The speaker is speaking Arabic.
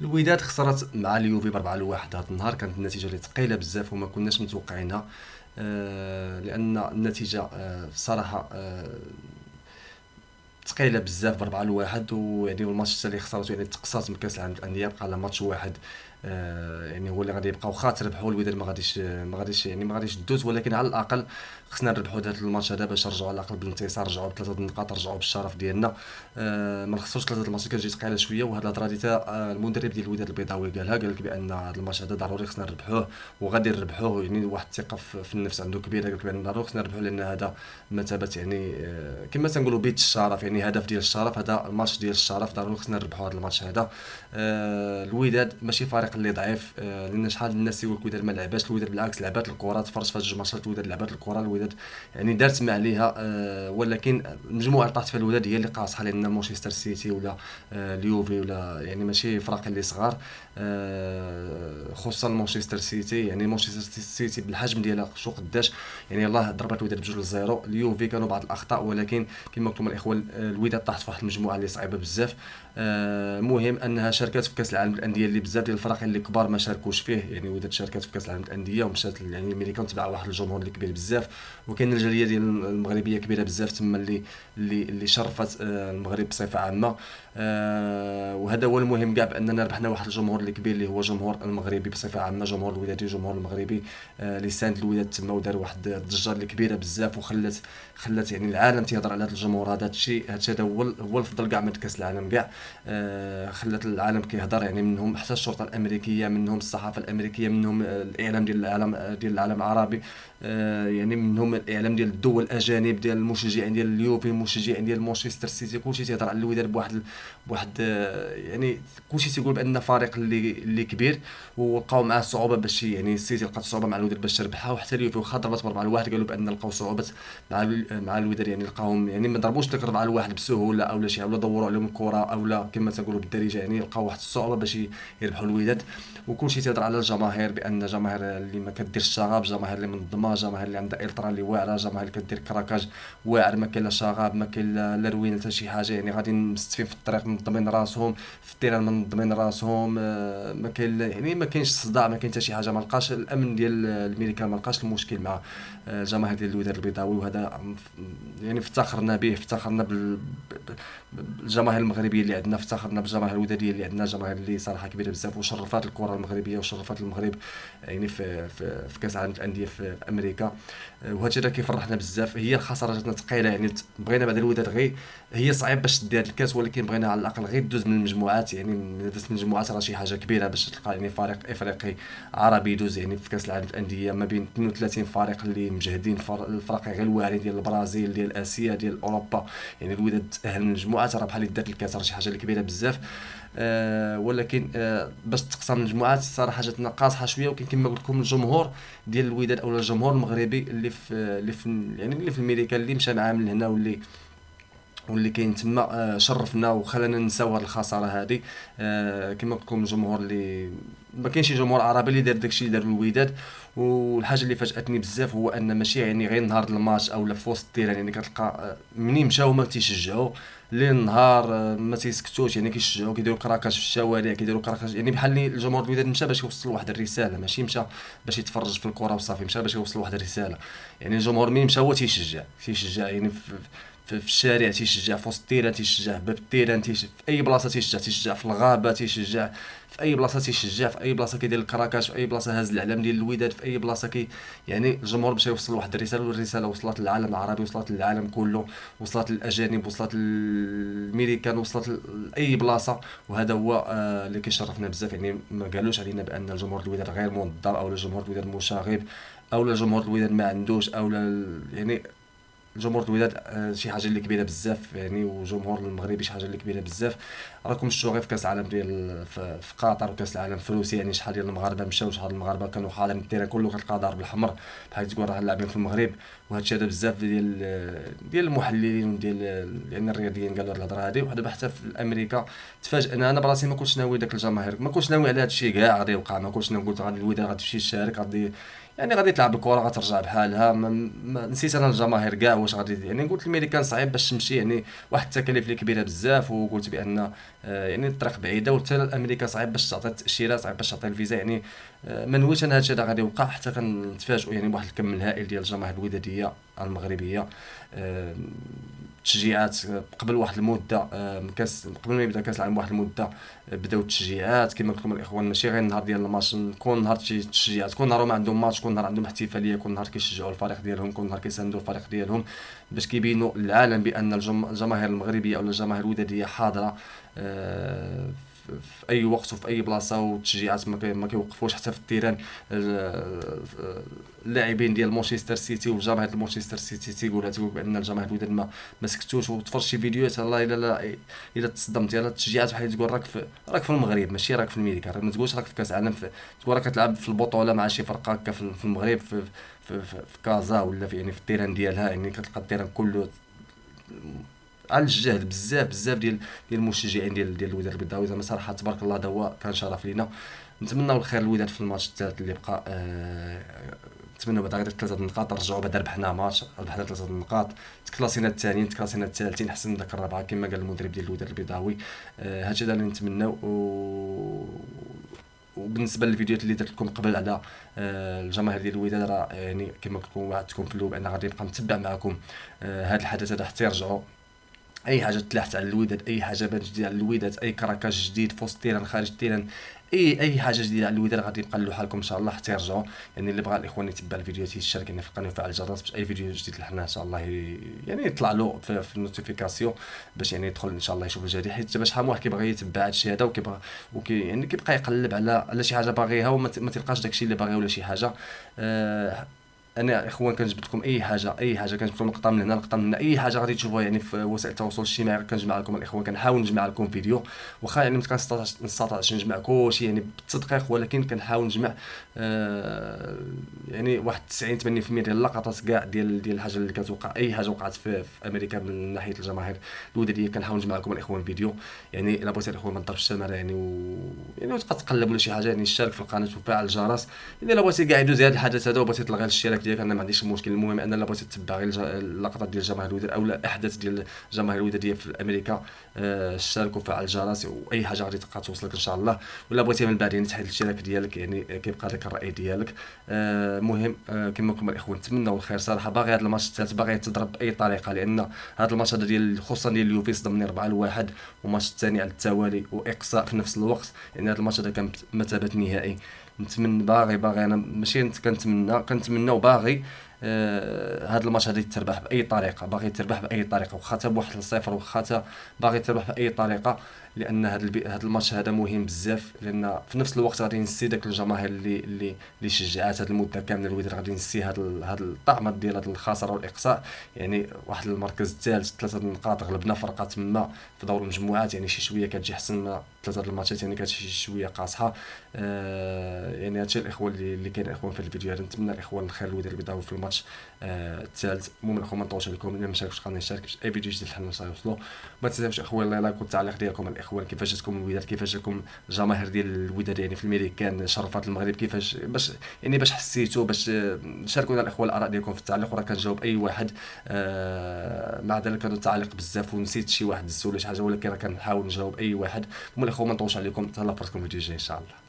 الوداد خسرت مع اليوفي ب4-1 هذا النهار. كانت النتيجه اللي ثقيله بزاف وما كناش متوقعينها. لان النتيجه صراحه ثقيله بزاف ب4-1. ويعني الماتش حتى اللي خسرته يعني تقصات من كاس العالم للانديه، بقى لها ماتش واحد يعني هو اللي غادي يبقى. واخا تربحوا الوداد ما غاديش دوز، ولكن على الاقل خصنا نربحوا هذا الماتش هذا باش نرجعوا على الاقل بالانتصار، نرجعوا بثلاثه النقاط، نرجعوا بالشرف ديالنا. ما نخسروش ثلاثه الماتش، كتجي ثقيله شويه. وهاد الهضره دي تا المدرب ديال الوداد البيضاوي قال لك بان هذا الماتش هذا ضروري خصنا نربحوه، وغادي نربحوه. يعني واحد الثقه في النفس عنده كبيره، قال لك بان ضروري خصنا نربحوه، لان هذا مثابه يعني كما تنقولوا بيت الشرف، يعني هدف ديال الشرف. هذا الماتش ديال الشرف ضروري خصنا نربحوا هذا الماتش هذا. الوداد ماشي فريق اللي ضعيف، لان شحال من الناس يقول لك الوداد ما لعباش. الوداد بالعكس لعبات الكره، تفرج في هاد الجوج ماتشات الوداد لعبات الكره. الوداد يعني دارت ما عليها، ولكن المجموعه اللي طاحت فيها الوداد هي اللي قاصحه، لان مانشستر سيتي ولا اليوفي ولا يعني ماشي فرق اللي صغار. خصوصا مانشستر سيتي، يعني مانشستر سيتي بالحجم ديالها شو قداش يعني الله ضربت الوداد ب2-0. اليوفي كانوا بعض الاخطاء، ولكن كما قلت لكم الاخوه الوداد طاحت في واحد المجموعه اللي صعيبه بزاف. مهم انها شاركت في كاس العالم للانديه اللي بزاف ديال الفرق اللي كبار ما شاركوش فيه. يعني الوداد شاركت في كاس العالم للانديه ومشات يعني الميريكان تبع واحد الجمهور اللي كبير بزاف. وكاين الجاليه ديال المغربيه كبيره بزاف تما اللي شرفت المغرب بصفه عامه. وهذا هو المهم كاع، باننا ربحنا واحد الجمهور اللي كبير اللي هو جمهور المغربي بصفه عامه، جمهور الودادي جمهور المغربي اللي ساند الوداد تما ودار واحد الضجه اللي كبيره بزاف، خلات يعني العالم تيهضر على هذا الجمهور هذا. هادشي هذا هو الفضل كاع من كاس العالم كاع. خلات العالم كيهضر، يعني منهم حتى الشرطه الامريكيه، منهم الصحافه الامريكيه، منهم الاعلام ديال العالم العربي. يعني منهم الاعلام ديال الدول الاجانب، ديال المشجعين ديال اليوفي، المشجعين ديال مانشستر سيتي، كلشي تيهضر على الوداد بواحد يعني كلشي تيقول بان فريق اللي كبير. ولقاو معاه صعوبه باش يعني السيتي لقات صعوبه مع الوداد باش تربحها. وحتى اليوفي واخا ضربت ب4-1 قالوا بان لقاو صعوبه مع الوداد، يعني لقاهم يعني ما ضربوش ديك 4-1 بسهوله او لا شي، ولا دوروا عليهم الكره او لا كما تنقولوا بالدارجه، يعني لقاو واحد الصعوبه باش يربحوا الوداد. وكلشي تيهضر على الجماهير، بان جماهير اللي ما كديرش الشغب، جماهير اللي منظمه، جماهير اللي عندها الترا اللي واعره، جماهير اللي كدير كراكاج واعر، ما كاين لا شغب، ما كاين لا روينه حتى شي حاجه. يعني غادي مستفين في الطريق منظمين راسهم، في التيران منظمين راسهم. ما كاين يعني ما كاينش صداع، ما كاين حتى شي حاجه. ما لقاش الامن ديال الميريكان، ما لقاش المشكل مع الجماهير ديال الوداد البيضاوي. وهذا يعني افتخرنا به، افتخرنا بالجماهير المغربيه اللي عندنا، افتخرنا بالجماهير الوداديه اللي عندنا، جماهير اللي صراحه كبيره بزاف وشرفات الكره المغربيه وشرفات المغرب يعني في كاس العالم للانديه في امريكا. وهادشي راه كيفرحنا بزاف. هي الخساره جاتنا ثقيله، يعني بغينا بعد الوداد غير هي صعيب باش تدي هاد الكاس، ولكن بغينا على الاقل غير دوز من المجموعات. يعني من دازت من المجموعات راه شي حاجه كبيره باش تلقى يعني فريق افريقي عربي يدوز يعني في كاس العالم للانديه ما بين 32 فريق اللي مجهدين. الفرق غير الواعرين ديال البرازيل، ديال اسيا، ديال اوروبا. يعني الوداد تاهل من المجموعات، راه بحال دات الكاس، راه شي حاجه اللي كبيره بزاف. ولكن باش تقسم المجموعات صراحه جاتنا قاصحه شويه. وكاين كما قلت لكم الجمهور ديال الوداد او الجمهور المغربي اللي في يعني اللي في الميريكا اللي مشى معاه من هنا، واللي كاين تما شرفنا وخلانا نساو هاد الخساره هادي. كما قلت لكم الجمهور اللي ما كاينش شي جمهور عربي اللي دار داكشي اللي دار الوداد. والحاجه اللي فاجاتني بزاف هو ان ماشي يعني غير نهار الماتش او لا في وسط التيران، يعني كتلقى منين مشاو ما تيشجعوا ليل نهار. ما تيسكتوش، يعني كيشجعوا، كيديروا كراكاج في الشوارع، كيديروا كراكاج. يعني بحال اللي الجمهور الوداد مشى باش يوصل واحد الرساله، ماشي مشى باش يتفرج في الكره وصافي، مشى باش يوصل واحد الرساله. يعني الجمهور مين مشى هو تيشجع يعني في الشارع تيشجع، في وسط التيران تيشجع، باب التيران تيشجع، في اي بلاصه تيشجع في الغابه تيشجع، في اي بلاصه تيشجع، في اي بلاصه كيدير الكراكاج، في اي بلاصه هاز العلم ديال الوداد، في اي بلاصه يعني الجمهور باش يوصل واحد الرساله. والرساله وصلت للعالم العربي، وصلت للعالم كله، وصلت للاجانب، وصلت للميريكان، وصلت لاي بلاصه. وهذا هو اللي كيشرفنا بزاف. يعني ما قالوش علينا بان الجمهور الوداد غير منظم او الجمهور الوداد مشاغب او الجمهور الوداد ما عندوش او يعني جمهور الوداد شي حاجه اللي كبيره بزاف يعني. وجمهور المغربي شي حاجه اللي كبيره بزاف. راكم شفتوا غير في كاس العالم ديال في قطر وكاس العالم في روسيا، يعني شحال ديال المغاربه مشاو، شحال المغاربه كانوا حاضرين التيران كله، كتلقى ضارب الحمر بحال تقول راه لاعبين في المغرب. وهذا الشيء هذا بزاف ديال المحللين وديال يعني الرياضيين قالوا هاد الهضره هذه. ودابا حتى في امريكا تفاجئنا. انا براسي ما كنتش ناوي داك الجماهير، ما كنتش ناوي على هذا الشيء كاع غادي يوقع، ما كنتش ناوي، قلت غادي الوداد غادي تمشي تشارك، غادي يعني غادي تلعب الكره غترجع بحالها. نسيت انا الجماهير كاع واش غادي، يعني قلت الميريكان صعيب باش تمشي، يعني واحد التكاليف اللي كبيره بزاف، وقلت بان يعني الطريق بعيده، وحتى امريكا صعيب باش تعطي التاشيره، صعيب باش تعطي الفيزا يعني. ما نويتش انا هادشي هذا غادي يوقع، حتى كنتفاجئوا يعني بواحد الكم الهائل ديال الجماهير الوداديه المغربيه. آه، تشجيعات قبل واحد المده، من كاس قبل ما يبدا كاس العالم بواحد المده، بداو التشجيعات كما قلت لكم الاخوان، ماشي غير النهار ديال الماتش، كل نهار شي تشجيعات، كل نهار ما عندهم ماتش، كل نهار عندهم احتفاليه، كل نهار كيشجعوا الفريق ديالهم، كل نهار كيساندوا الفريق ديالهم، باش كيبينوا للعالم بان الجماهير المغربيه او الجماهير الوداديه حاضره في اي وقت وفي اي بلاصه، والتشجيعات ما كيوقفوش حتى في التيران. اللاعبين ديال مانشستر سيتي وجماهير مانشستر سيتي تيقول بان الجماهير الوداد ما سكتوش، وتفرج شي فيديوهات الله الا تصدمت ديال التشجيعات، بحال تقول راك في المغرب، ماشي راك في الميريكان، ما تقولش راك في كاس العالم، تقول راك كتلعب في البطوله مع شي فرقه هكا في المغرب، في كازا، ولا في يعني في التيران ديالها، يعني كتلقى التيران كله على الجهد. بزاف ديال المشجعين ديال الوداد البيضاوي، زعما صراحه تبارك الله، هذا هو كان شرف لينا. نتمنوا الخير للوداد في الماتش الثالث اللي بقى. نتمنوا بعدا غير 3 النقاط، رجعوا بعدا ربحنا ماتش، ربحنا 3 النقاط، تكلاسينا الثانيين، تكلاسينا الثالثين، احسن من داك الرابعه كما قال المدرب ديال الوداد البيضاوي. هادشي اللي نتمناو. وبالنسبه للفيديوهات اللي درت لكم قبل على الجماهير ديال الوداد، راه يعني كما قلت لكم وعدتكم في الاول بان غادي نبقى نتبع معكم هذا الحدث هذا حتى يرجعوا. اي حاجه تلاحت على الوداد، اي حاجه بانت جديده على الوداد، اي كراكاج جديد في وسط التيران، خارج التيران، اي حاجه جديده على الوداد، غادي نبقى نلوحها لكم ان شاء الله حتى يرجعوا. يعني اللي بغى الاخوان يتبع الفيديوهات يشترك يعني في القناه ويفعل الجرس، باش اي فيديو جديد لحنا ان شاء الله يعني يطلع له في النوتيفيكاسيون، باش يعني يدخل ان شاء الله يشوف الجديد. حيت باش شحال واحد كيبغي يتبع هادشي هذا، وكيبغى يعني كيبقى يقلب على شي حاجه باغيها، ما تلقاش داكشي اللي باغي ولا شي حاجه. انا اخوان كنجبد لكم اي حاجه كنجبد لكم لقطه من هنا، لقطه من هنا، اي حاجه غادي تشوفوها يعني في وسائل التواصل الاجتماعي كنجمع لكم الاخوان، كنحاول نجمع لكم فيديو، واخا يعني ما كنستطعش نجمع كلشي يعني بالتدقيق، ولكن كنحاول نجمع يعني واحد 90 80% ديال اللقطات كاع ديال الحاجه اللي كتوقع، اي حاجه وقعت في امريكا من ناحيه الجماهير الوداديه، كنحاول نجمع لكم الاخوان فيديو. يعني الا بغيتي الاخوان ما تضربش الشمال يعني يعني وتبقى تقلب ولا شي حاجه، يعني اشترك في القناه وفعل الجرس. يعني الا بغيتي كاع يدوز هذا الحدث هذا وبغيتي تلغي الاشتراك ديالك، انا ما عنديش مشكل. المهم ان الا بغيتي تتبع غير اللقطات ديال الجماهير الوداد او الاحداث ديال الجماهير الوداديه في امريكا، اشترك وفعل الجرس، واي حاجه غادي تبقى توصلك ان شاء الله. ولا بغيتي من بعد يعني تحيد الاشتراك ديالك، يعني كيبقى لك الراي ديالك. المهم كما قلت الاخوان نتمنوا الخير صراحه. باغي هذا الماتش الثالث باغي تضرب باي طريقه، لان هذا الماتش هذا ديال خصوصا ديال اليوفي صدمني 4-1، والماتش الثاني على التوالي واقصاء في نفس الوقت. يعني هذا الماتش هذا كان مثابه نهائي. نتمنى باغي انا ماشي كنتمنى وباغي هاد الماتش هذا يتربح باي طريقه، باغي يتربح باي طريقه، واخا حتى ب1-0، واخا حتى باغي يتربح باي طريقه، لان هاد الماتش هذا مهم بزاف. لان في نفس الوقت غادي نسي داك الجماهير اللي شجعات هاد المده كامله الوداد، غادي نسي هاد الطعم ديال هاد الخساره والاقصاء. يعني واحد المركز الثالث 3 النقاط، غلبنا فرقه تما في دور المجموعات، يعني شي شويه كتجي حسن 3 الماتشات، يعني كتجي شويه قاصحه. يعني هادشي الاخوان اللي كاين الاخوان في الفيديو هذا. نتمنى الاخوان الخير الوداد البيضاوي في الماتش الثالث. المهم الاخوان ما نطولش عليكم، الا ما شاركش القناه يشارك باش اي فيديو جديد حنا يوصلوا. ما تنساوش اخوان لايك والتعليق ديالكم الاخوان، كيفاش جاتكم الوداد، كيفاش جاكم الجماهير ديال الوداد يعني في الميريكان، شرفات المغرب كيفاش، باش حسيتوا، باش شاركونا الاخوان الاراء ديالكم في التعليق، وراه كنجاوب اي واحد. مع ذلك كانوا التعليق بزاف ونسيت شي واحد ولا شي حاجه، ولكن راه كنحاول نجاوب اي واحد. المهم الاخوان ما نطولش عليكم، تهلا فرصكم في الفيديو الجاي ان شاء الله.